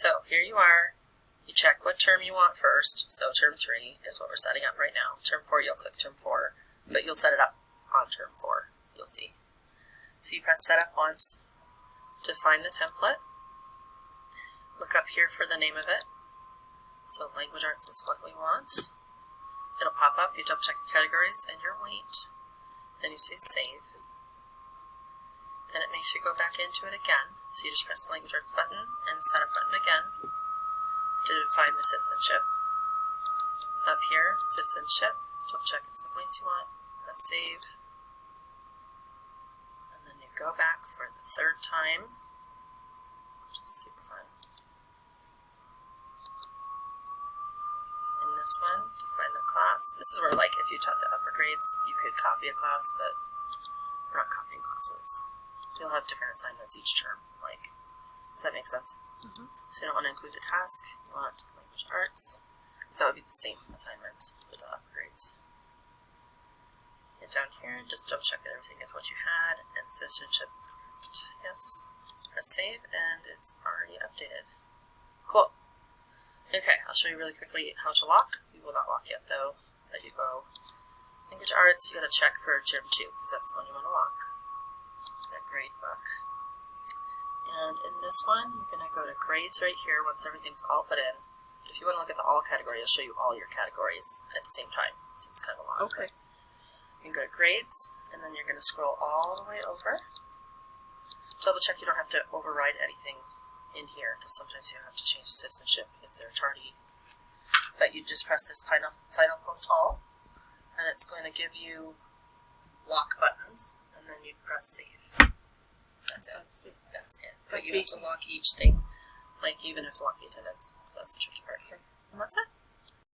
So here you are. You check what term you want first. So term 3 is what we're setting up right now. Term 4, you'll click term 4, but you'll set it up on term 4. You'll see. So you press set up once to find the template. Look up here for the name of it. So language arts is what we want. It'll pop up. You double check your categories and your weight. Then you say save. Then it makes you go back into it again. So you just press the language arts button and set up button again to define the citizenship. Up here, citizenship. Double check it's the points you want. Press save. And then you go back for the 3rd time, which is super fun. In this one, define the class. This is where, like, if you taught the upper grades, you could copy a class, but we're not copying classes. You'll have different assignments each term. Like, does that make sense? Mm-hmm. So you don't want to include the task. You want language arts. So that would be the same assignment with the upper grades. And down here, just double check that everything is what you had, and citizenship is correct. Yes. Press save, and it's already updated. Cool. Okay, I'll show you really quickly how to lock. We will not lock yet, though. But you go language arts. You got to check for term 2 because that's the one you want to lock. That grade book. And in this one, you're going to go to grades right here once everything's all put in. But if you want to look at the all category, it'll show you all your categories at the same time. So it's kind of a lot. Okay. You can go to grades, and then you're going to scroll all the way over. Double check you don't have to override anything in here, because sometimes you have to change the citizenship if they're tardy. But you just press this final post all, and it's going to give you lock buttons, and then you press save. That's it. That's it. But you have to lock each thing, like you even have to lock the attendance. So that's the tricky part.